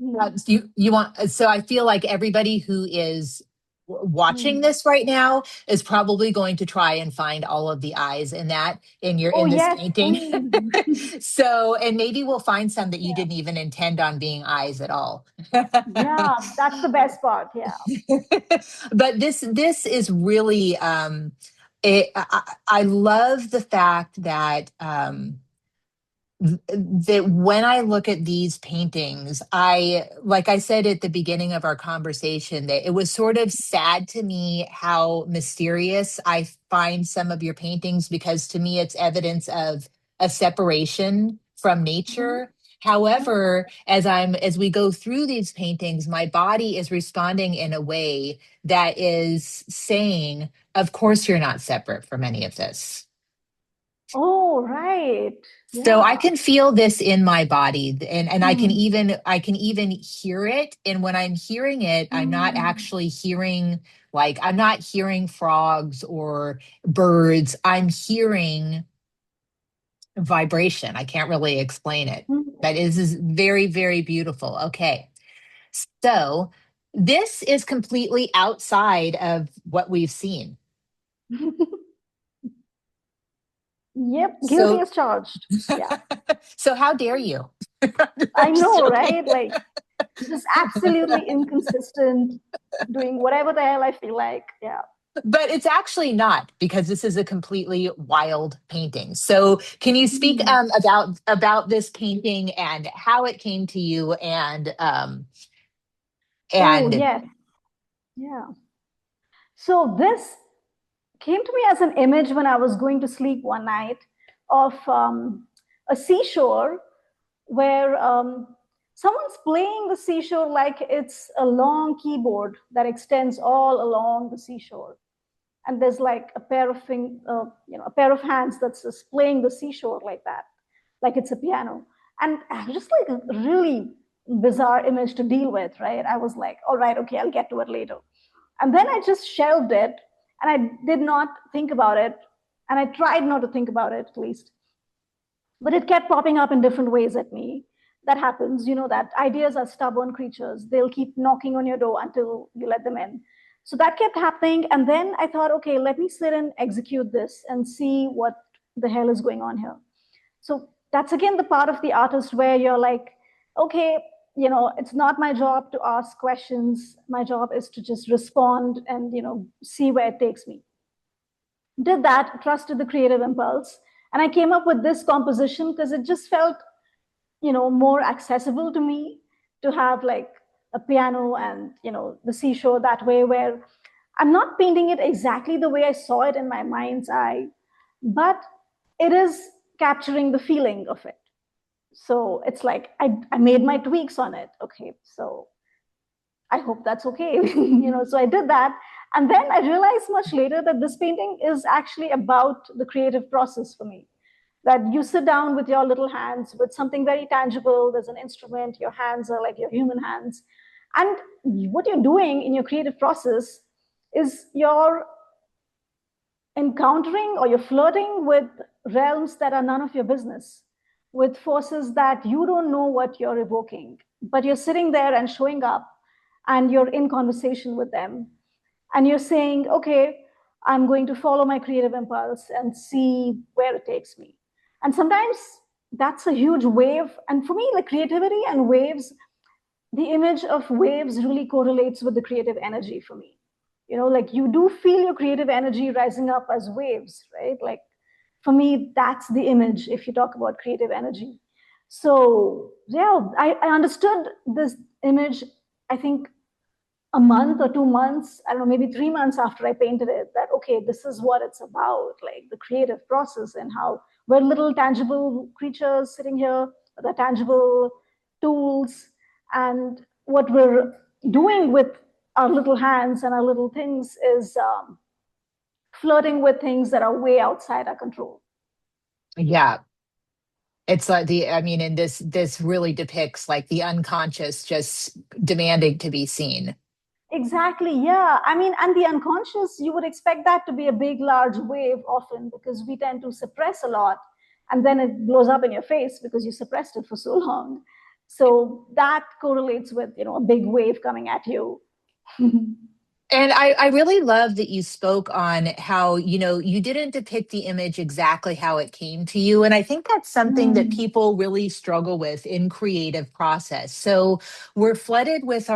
Hmm. You want, so I feel like everybody who is watching Hmm. this right now is probably going to try and find all of the eyes in that Oh, in this yes, painting. please. So, and maybe we'll find some that you Yeah. didn't even intend on being eyes at all. Yeah, that's the best part. Yeah. But this is really I love the fact that that when I look at these paintings, like I said at the beginning of our conversation, that it was sort of sad to me how mysterious I find some of your paintings, because to me it's evidence of a separation from Mhm. nature. Mhm. However, as we go through these paintings, my body is responding in a way that is saying, of course you're not separate from any of this. Oh, right. So I Yeah. can feel this in my body, and Mm. I can even hear it. And when I'm hearing it, I'm not Mm. actually hearing, like, I'm not hearing frogs or birds. I'm hearing vibration. I can't really explain it, but it is very, very beautiful. Okay. So this is completely outside of what we've seen. Yep, guilty So as charged. Yeah, so how dare you? I I'm just know, joking. right? Like, just absolutely inconsistent, doing whatever the hell I feel like. Yeah. But it's actually not, because this is a completely wild painting. So, can you speak Mm. about this painting and how it came to you, Oh, and yes. Yeah. So, this came to me as an image when I was going to sleep one night of a seashore where someone's playing the seashore like it's a long keyboard that extends all along the seashore. And there's like a pair of a pair of hands that's just playing the seashore like that, like it's a piano. And just like a really bizarre image to deal with, right? I was like, all right, okay, I'll get to it later. And then I just shelved it, and I did not think about it, and I tried not to think about it at least, but it kept popping up in different ways at me. That happens, that ideas are stubborn creatures. They'll keep knocking on your door until you let them in. So that kept happening. And then I thought, okay, let me sit and execute this and see what the hell is going on here. So that's again the part of the artist where you're like, okay, it's not my job to ask questions. My job is to just respond and, see where it takes me. Did that, trusted the creative impulse, and I came up with this composition because it just felt, more accessible to me to have like a piano and, the seashore that way, where I'm not painting it exactly the way I saw it in my mind's eye, but it is capturing the feeling of it. So it's like I made my tweaks on it. Okay, so I hope that's okay. So I did that. And then I realized much later that this painting is actually about the creative process for me. That you sit down with your little hands with something very tangible. There's an instrument, your hands are like your human hands. And what you're doing in your creative process is you're encountering or you're flirting with realms that are none of your business, with forces that you don't know what you're evoking, but you're sitting there and showing up and you're in conversation with them. And you're saying, okay, I'm going to follow my creative impulse and see where it takes me. And sometimes that's a huge wave. And for me, like creativity and waves, the image of waves really correlates with the creative energy for me. Like you do feel your creative energy rising up as waves, right? Like for me, that's the image if you talk about creative energy. So yeah, I understood this image, I think a month or 2 months, I don't know, maybe 3 months after I painted it, that, okay, this is what it's about, like the creative process and how we're little tangible creatures sitting here, the tangible tools, and what we're doing with our little hands and our little things is flirting with things that are way outside our control. yeah, it's like I mean, and this really depicts like the unconscious just demanding to be seen. Exactly, yeah. I mean, and the unconscious, you would expect that to be a big, large wave often because we tend to suppress a lot and then it blows up in your face because you suppressed it for so long. So that correlates with, a big wave coming at you. And I really love that you spoke on how, you didn't depict the image exactly how it came to you. And I think that's something that Mm. people really struggle with in creative process. So we're flooded with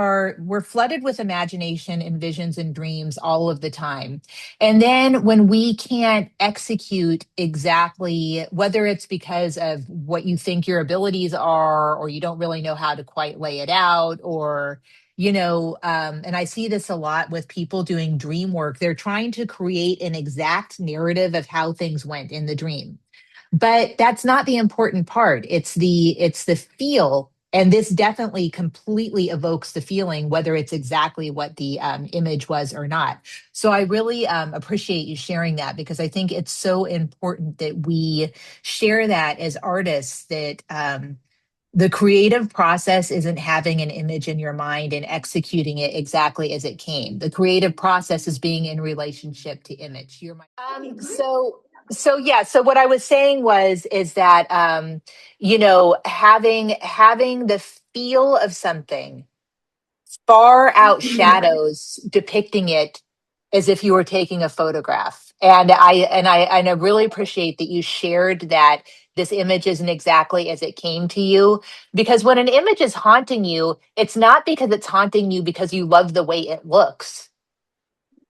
imagination and visions and dreams all of the time. And then when we can't execute exactly, whether it's because of what you think your abilities are, or you don't really know how to quite lay it out, or and I see this a lot with people doing dream work. They're trying to create an exact narrative of how things went in the dream. But that's not the important part. It's the feel. And this definitely completely evokes the feeling, whether it's exactly what the image was or not. So I really appreciate you sharing that, because I think it's so important that we share that as artists, that the creative process isn't having an image in your mind and executing it exactly as it came. The creative process is being in relationship to image. I agree. So what I was saying was is that having the feel of something far outshadows depicting it as if you were taking a photograph. And I really appreciate that you shared that this image isn't exactly as it came to you, because when an image is haunting you, it's not because it's haunting you because you love the way it looks.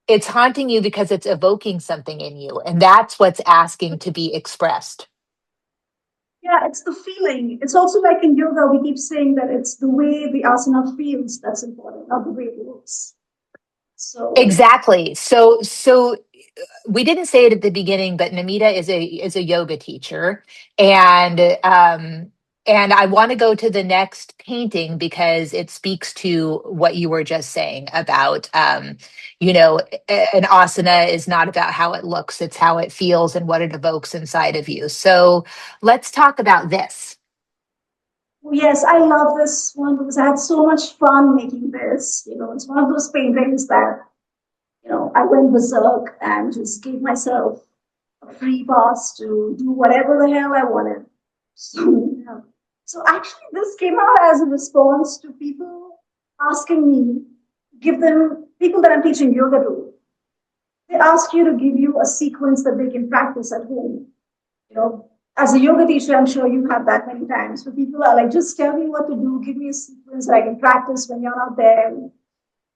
It's haunting you because it's evoking something in you, and that's what's asking to be expressed. Yeah, it's the feeling. It's also like in yoga, we keep saying that it's the way the asana feels that's important, not the way it looks. So, Exactly. So we didn't say it at the beginning, but Namita is a yoga teacher, and and I want to go to the next painting because it speaks to what you were just saying about an asana is not about how it looks; it's how it feels and what it evokes inside of you. So let's talk about this. yes, I love this one because I had so much fun making this. It's one of those paintings that, I went berserk and just gave myself a free pass to do whatever the hell I wanted. So, yeah. So actually, this came out as a response to people asking me, give them people that I'm teaching yoga to. They ask you to give you a sequence that they can practice at home. You know, as a yoga teacher, I'm sure you've had that many times where people are like, just tell me what to do, give me a sequence that I can practice when you're not there.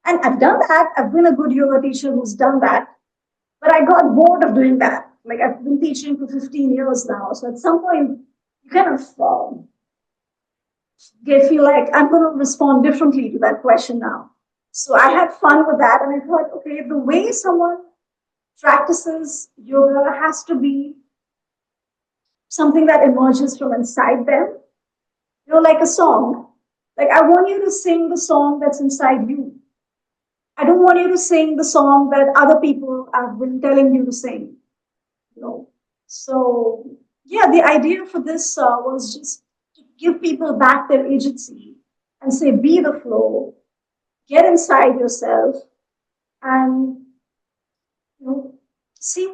And I've done that. I've been a good yoga teacher who's done that. But I got bored of doing that. Like I've been teaching for 15 years now. So at some point, you kind of feel like I'm going to respond differently to that question now. So I had fun with that. And I thought, okay, the way someone practices yoga has to be something that emerges from inside them, like a song. Like I want you to sing the song that's inside you. I don't want you to sing the song that other people have been telling you to sing. you know. So yeah, the idea for this was just to give people back their agency and say, be the flow, get inside yourself, and you know, see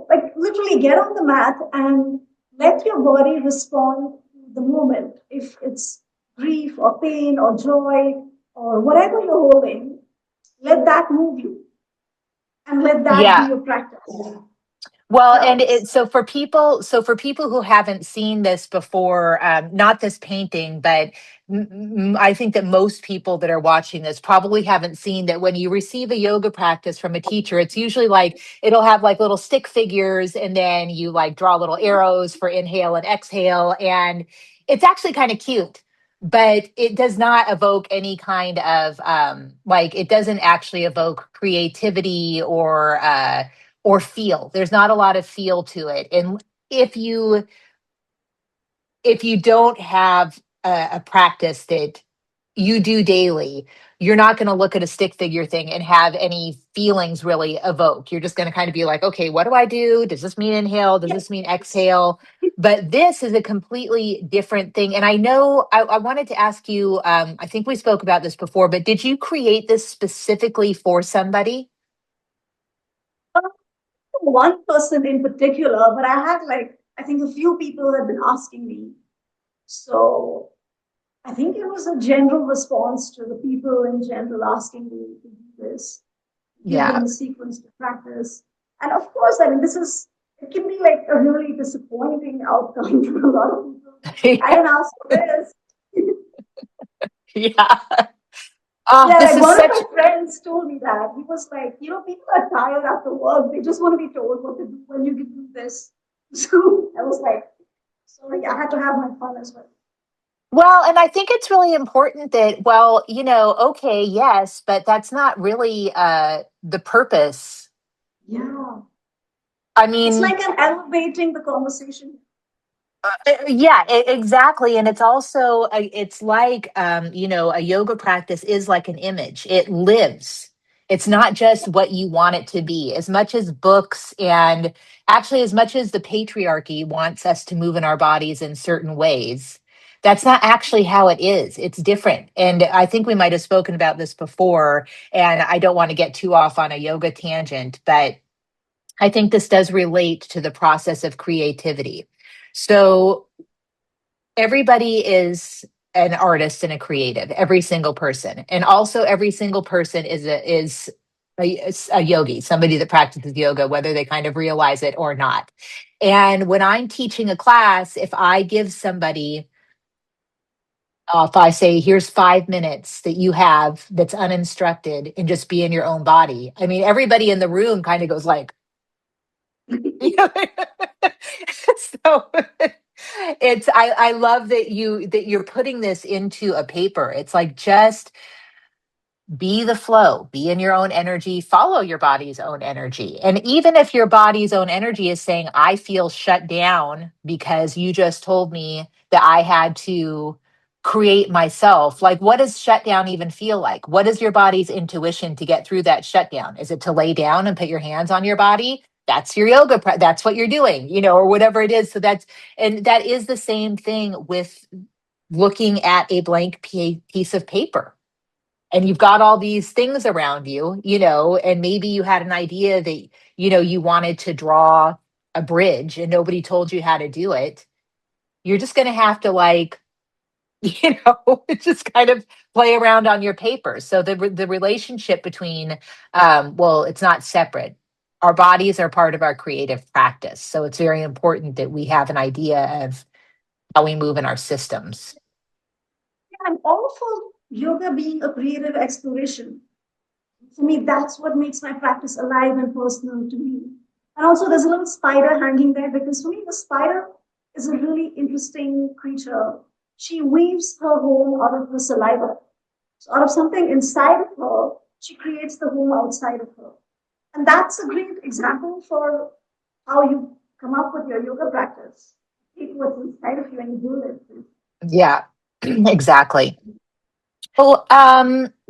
like literally get on the mat and let your body respond to the moment. If it's grief or pain or joy or whatever you're holding, let that move you and let that be Yeah. your practice. Well, Yeah. and so for people who haven't seen this before, not this painting, but I think that most people that are watching this probably haven't seen that when you receive a yoga practice from a teacher, it's usually like it'll have like little stick figures, and then you like draw little arrows for inhale and exhale, and it's actually kind of cute. But it does not evoke any kind of like it doesn't actually evoke creativity or feel. There's not a lot of feel to it. And if you if you don't have a practice that you do daily, you're not going to look at a stick figure thing and have any feelings really evoke. You're just going to kind of be like, okay, what do I do? Does this mean inhale? Does this mean exhale? But this is a completely different thing. And I know I wanted to ask you, I think we spoke about this before, but did you create this specifically for somebody? One person in particular, but I had like, I think a few people have been asking me. So I think it was a general response to the people in general asking me to do this. give Yeah. them a sequence to practice. And of course, I mean, it can be like a really disappointing outcome for a lot of people. I didn't ask for this. Yeah. Oh, Yeah, this like is one of my such, friends told me that. He was like, people are tired after work. They just want to be told what to do when you can do this. So I was like, sorry, I had to have my fun as well. well, and I think it's really important that, well, okay, yes, but that's not really the purpose. Yeah. I It's mean, like I'm elevating the conversation. yeah, exactly. And it's also, it's like, a yoga practice is like an image, it lives. It's not just what you want it to be, as much as books and actually as much as the patriarchy wants us to move in our bodies in certain ways. That's not actually how it is. It's different. And I think we might have spoken about this before. And I don't want to get too off on a yoga tangent, but I think this does relate to the process of creativity. So everybody is an artist and a creative, every single person, and also every single person is a yogi, somebody that practices yoga, whether they kind of realize it or not. And when I'm teaching a class, if I give somebody if I say, here's 5 minutes that you have that's uninstructed and just be in your own body, I mean, everybody in the room kind of goes like, so I love that you're putting this into a paper. It's like just be the flow, be in your own energy, follow your body's own energy. And even if your body's own energy is saying, I feel shut down because you just told me that I had to create myself, like what does shutdown even feel like? What is your body's intuition to get through that shutdown? Is it to lay down and put your hands on your body? That's your yoga, that's what you're doing, or whatever it is. So and that is the same thing with looking at a blank piece of paper and you've got all these things around you, and maybe you had an idea that, you wanted to draw a bridge and nobody told you how to do it. You're just going to have to just kind of play around on your paper. So the relationship between, well, it's not separate. Our bodies are part of our creative practice. So it's very important that we have an idea of how we move in our systems. I'm all for yoga being a creative exploration. For me, that's what makes my practice alive and personal to me. And also, there's a little spider hanging there because for me, the spider is a really interesting creature. She weaves her home out of the saliva. So, out of something inside of her, she creates the home outside of her. And that's a great example for how you come up with your yoga practice. Take what's inside of you and you build it. Yeah, exactly. Well,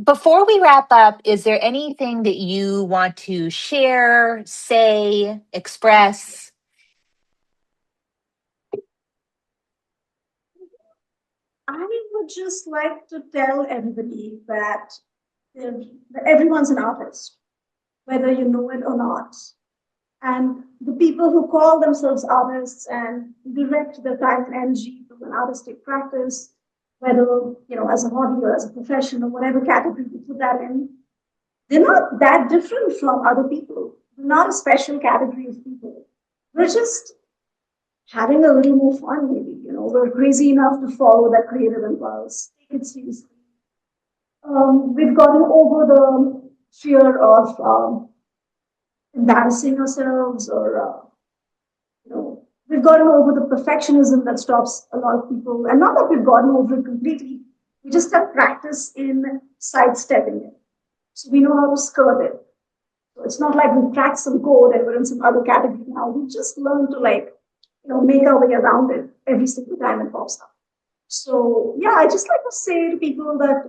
before we wrap up, is there anything that you want to share, say, express? I would just like to tell everybody that everyone's an artist, whether you know it or not. And the people who call themselves artists and direct their time and energy to an artistic practice, whether as a hobby or as a profession or whatever category you put that in, they're not that different from other people. They're not a special category of people. We're just having a little more fun, maybe. We're crazy enough to follow that creative impulse. Take it seriously. We've gotten over the fear of embarrassing ourselves or we've gotten over the perfectionism that stops a lot of people. And not that we've gotten over it completely, we just have practice in sidestepping it. So we know how to skirt it. So it's not like we've cracked some code and we're in some other category now. We just learn to make our way around it every single time it pops up. So yeah, I just like to say to people that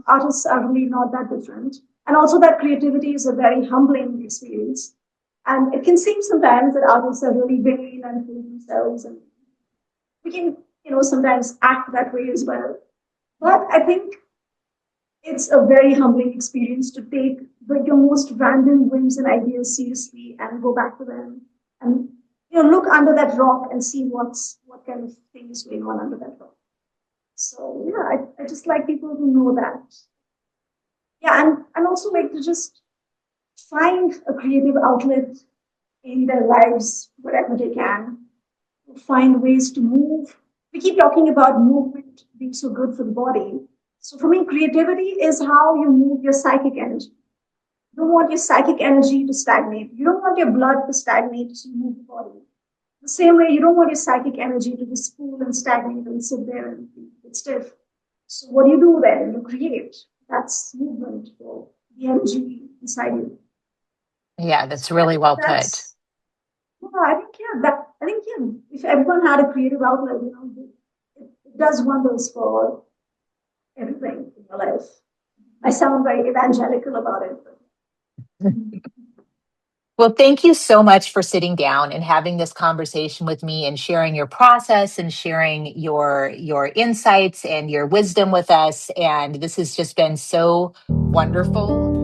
artists are really not that different. And also that creativity is a very humbling experience. And it can seem sometimes that artists are really vain and full of themselves, and we can, sometimes act that way as well. But I think it's a very humbling experience to take your most random whims and ideas seriously and go back to them and look under that rock and see what kind of thing is going on under that rock. So yeah, I just like people to know that. Yeah, and also like to just find a creative outlet in their lives wherever they can, find ways to move. We keep talking about movement being so good for the body. So for me, creativity is how you move your psychic energy. You don't want your psychic energy to stagnate. You don't want your blood to stagnate to move the body. The same way, you don't want your psychic energy to be spool and stagnate and sit there and be stiff. So what do you do then? You create. That's movement for the energy inside you. Yeah, that's So I really think well put. that's I think if everyone had a creative outlet, it does wonders for everything in your life. I sound very evangelical about it. Well, thank you so much for sitting down and having this conversation with me and sharing your process and sharing your insights and your wisdom with us. And this has just been so wonderful.